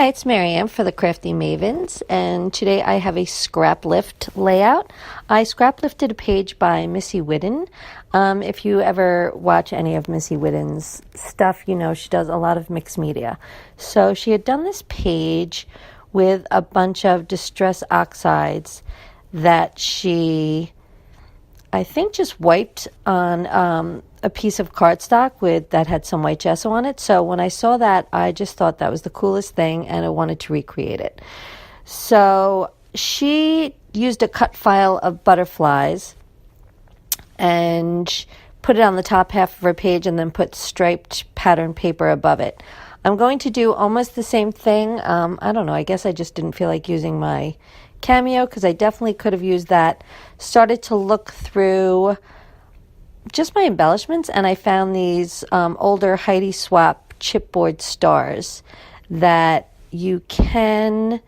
Hi, it's Marianne for the Crafty Mavens, and today I have a scrap lift layout. I scrap lifted a page by Missy Whidden. If you ever watch any of Missy Whidden's stuff, you know she does a lot of mixed media. So she had done this page with a bunch of distress oxides that she, I think, just wiped on a piece of cardstock that had some white gesso on it. So when I saw that, I just thought that was the coolest thing, and I wanted to recreate it. So she used a cut file of butterflies and put it on the top half of her page and then put striped pattern paper above it. I'm going to do almost the same thing. I don't know, I guess I just didn't feel like using my Cameo because I definitely could have used that. Started to look through just my embellishments, and I found these older Heidi Swap chipboard stars that you can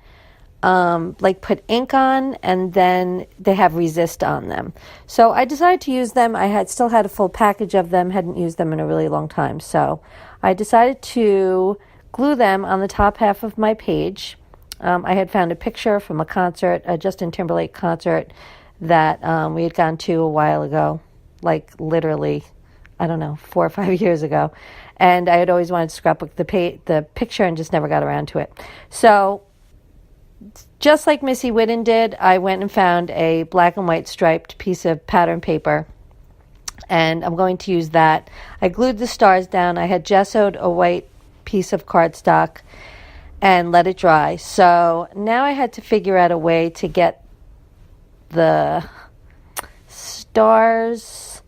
like put ink on, and then they have resist on them. So I decided to use them. I still had a full package of them, hadn't used them in a really long time. So I decided to glue them on the top half of my page. I had found a picture from a concert, a Justin Timberlake concert that we had gone to a while ago. Like literally, I don't know, 4 or 5 years ago. And I had always wanted to scrapbook the picture and just never got around to it. So just like Missy Whidden did, I went and found a black and white striped piece of pattern paper. And I'm going to use that. I glued the stars down. I had gessoed a white piece of cardstock and let it dry. So now I had to figure out a way to get the stars.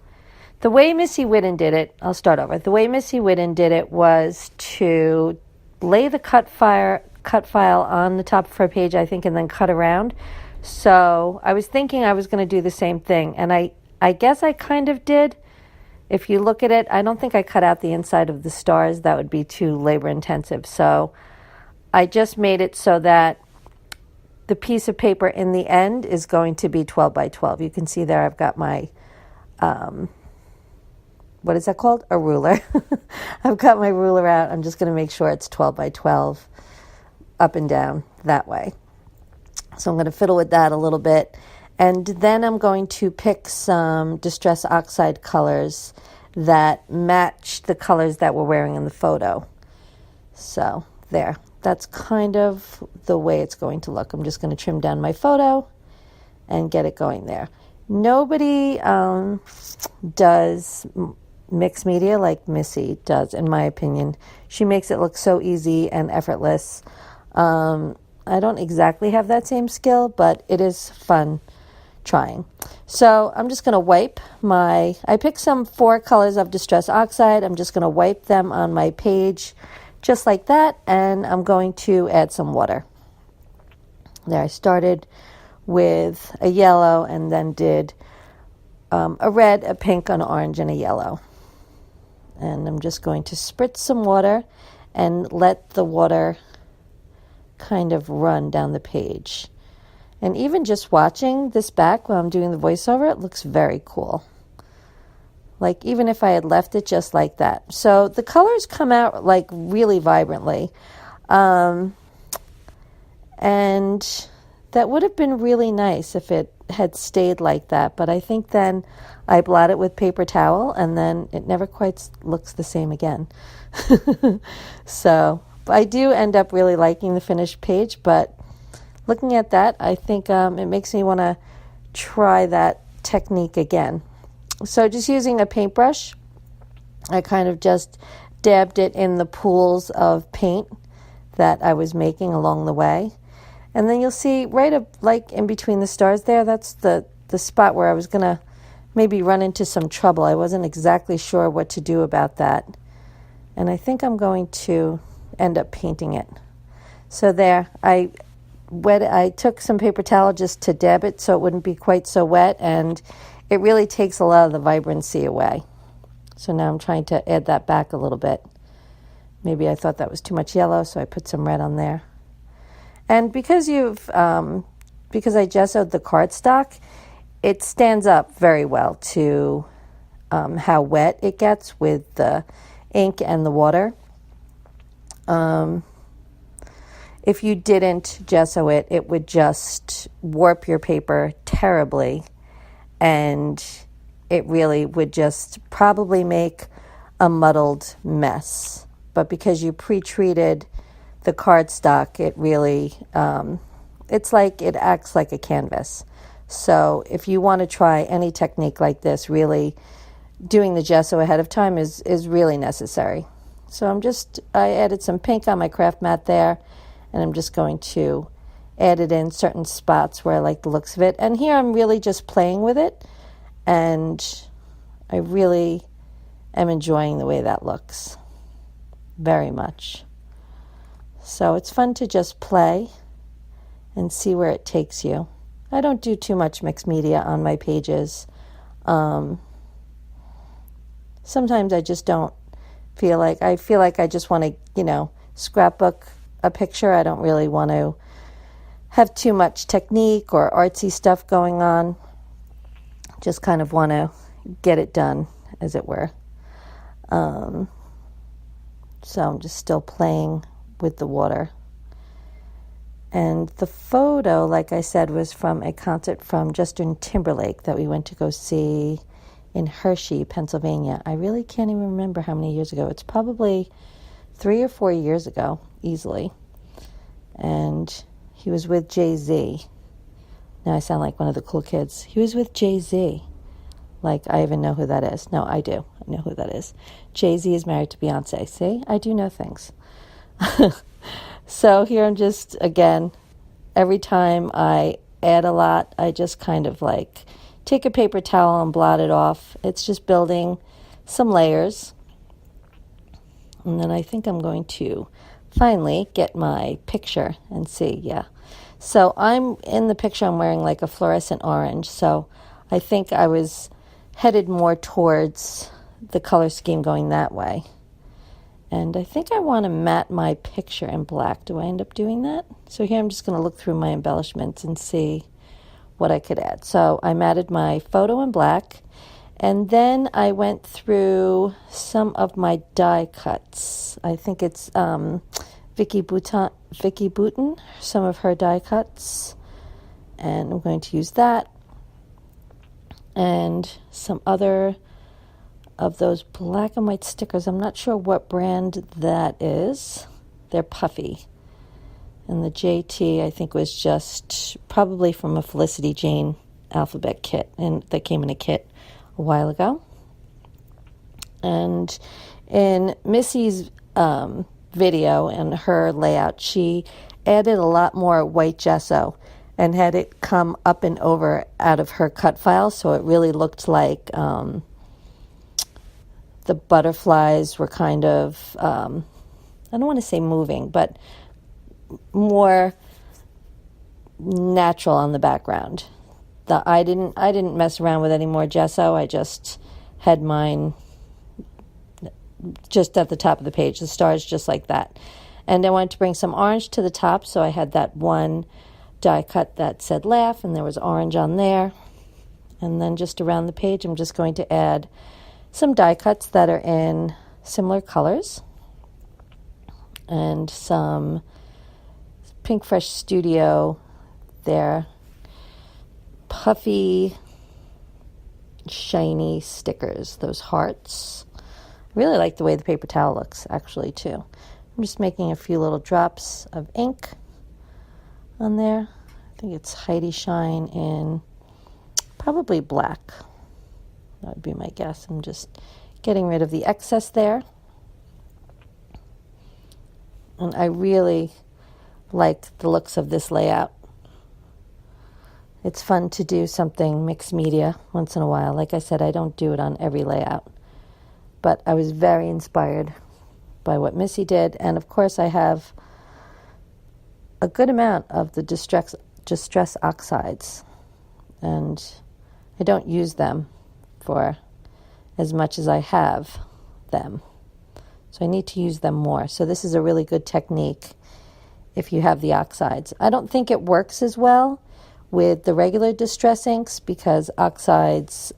The way Missy Whidden did it, I'll start over. The way Missy Whidden did it was to lay the cut file on the top of her page, I think, and then cut around. So I was thinking I was going to do the same thing, and I guess I kind of did. If you look at it, I don't think I cut out the inside of the stars. That would be too labor intensive. So I just made it so that the piece of paper in the end is going to be 12 by 12. You can see there I've got my, what is that called? A ruler. I've got my ruler out. I'm just going to make sure it's 12 by 12 up and down that way. So I'm going to fiddle with that a little bit. And then I'm going to pick some Distress Oxide colors that match the colors that we're wearing in the photo. So there. That's kind of the way it's going to look. I'm just going to trim down my photo and get it going there. Nobody does mixed media like Missy does, in my opinion. She makes it look so easy and effortless. I don't exactly have that same skill, but it is fun trying. So I'm just going to wipe I picked some 4 colors of Distress Oxide. I'm just going to wipe them on my page just like that, and I'm going to add some water. There, I started with a yellow and then did a red, a pink, an orange, and a yellow. And I'm just going to spritz some water and let the water kind of run down the page. And even just watching this back while I'm doing the voiceover, it looks very cool. Like even if I had left it just like that. So the colors come out like really vibrantly. And that would have been really nice if it had stayed like that. But I think then I blot it with paper towel and then it never quite looks the same again. So I do end up really liking the finished page. But looking at that, I think it makes me want to try that technique again. So just using a paintbrush, I kind of just dabbed it in the pools of paint that I was making along the way. And then you'll see right up like in between the stars there, that's the spot where I was going to maybe run into some trouble. I wasn't exactly sure what to do about that. And I think I'm going to end up painting it. So there, I took some paper towel just to dab it so it wouldn't be quite so wet, and it really takes a lot of the vibrancy away. So now I'm trying to add that back a little bit. Maybe I thought that was too much yellow, so I put some red on there. And because I gessoed the cardstock, it stands up very well to how wet it gets with the ink and the water. if you didn't gesso it, it would just warp your paper terribly, and it really would just probably make a muddled mess. But because you pre-treated the cardstock, it really, it's like it acts like a canvas. So if you want to try any technique like this, really doing the gesso ahead of time is really necessary. So I added some pink on my craft mat there, and I'm just going to add it in certain spots where I like the looks of it. And here I'm really just playing with it, and I really am enjoying the way that looks very much. So it's fun to just play and see where it takes you. I don't do too much mixed media on my pages. Sometimes I just don't I feel like I just want to, scrapbook a picture. I don't really want to have too much technique or artsy stuff going on. Just kind of want to get it done, as it were. So I'm just still playing with the water. And the photo, like I said, was from a concert from Justin Timberlake that we went to go see in Hershey, Pennsylvania. I really can't even remember how many years ago. It's probably 3 or 4 years ago, easily. And he was with Jay-Z. Now I sound like one of the cool kids. He was with Jay-Z. Like, I even know who that is. No, I do. I know who that is. Jay-Z is married to Beyonce. See? I do know things. So here I'm just, again, every time I add a lot, I just kind of like take a paper towel and blot it off. It's just building some layers. And then I think I'm going to finally get my picture and see, yeah. So I'm in the picture, I'm wearing like a fluorescent orange. So I think I was headed more towards the color scheme going that way. And I think I want to matte my picture in black. Do I end up doing that? So here I'm just going to look through my embellishments and see what I could add. So I matted my photo in black, and then I went through some of my die cuts. I think it's Vicky Boutin, some of her die cuts, and I'm going to use that. And some other of those black and white stickers. I'm not sure what brand that is. They're puffy. And the JT, I think, was just probably from a Felicity Jane alphabet kit, and that came in a kit a while ago. And in Missy's video and her layout, she added a lot more white gesso and had it come up and over out of her cut file, so it really looked like the butterflies were kind of, I don't want to say moving, but more natural on the background. I didn't mess around with any more gesso. I just had mine just at the top of the page, the stars just like that. And I wanted to bring some orange to the top, so I had that one die cut that said laugh, and there was orange on there. And then just around the page, I'm just going to add some die cuts that are in similar colors, and some Pink Fresh Studio, their puffy, shiny stickers, those hearts. I really like the way the paper towel looks, actually, too. I'm just making a few little drops of ink on there. I think it's Heidi Shine in probably black. That would be my guess. I'm just getting rid of the excess there. And I really like the looks of this layout. It's fun to do something mixed media once in a while. Like I said, I don't do it on every layout. But I was very inspired by what Missy did. And of course, I have a good amount of the distress oxides. And I don't use them for as much as I have them. So I need to use them more. So this is a really good technique if you have the oxides. I don't think it works as well with the regular distress inks because oxides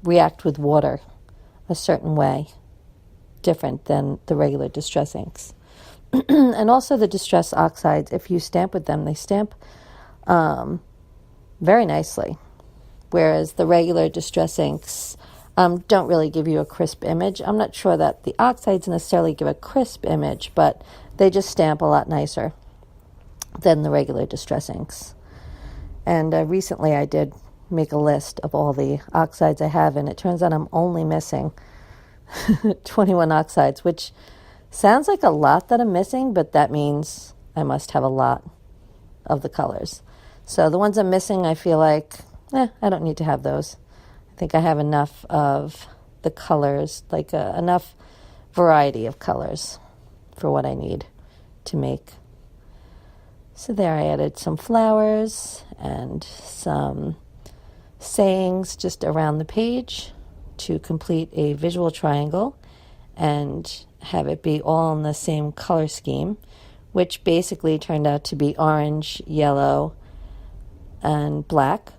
react with water a certain way, different than the regular distress inks. And also the Distress Oxides, if you stamp with them, they stamp very nicely. Whereas the regular Distress inks don't really give you a crisp image. I'm not sure that the oxides necessarily give a crisp image, but they just stamp a lot nicer than the regular Distress inks. And recently I did make a list of all the oxides I have, and it turns out I'm only missing 21 oxides, which sounds like a lot that I'm missing, but that means I must have a lot of the colors. So the ones I'm missing, I feel like, I don't need to have those. I think I have enough of the colors, like enough variety of colors for what I need to make. So there I added some flowers and some sayings just around the page to complete a visual triangle and have it be all in the same color scheme, which basically turned out to be orange, yellow, and black,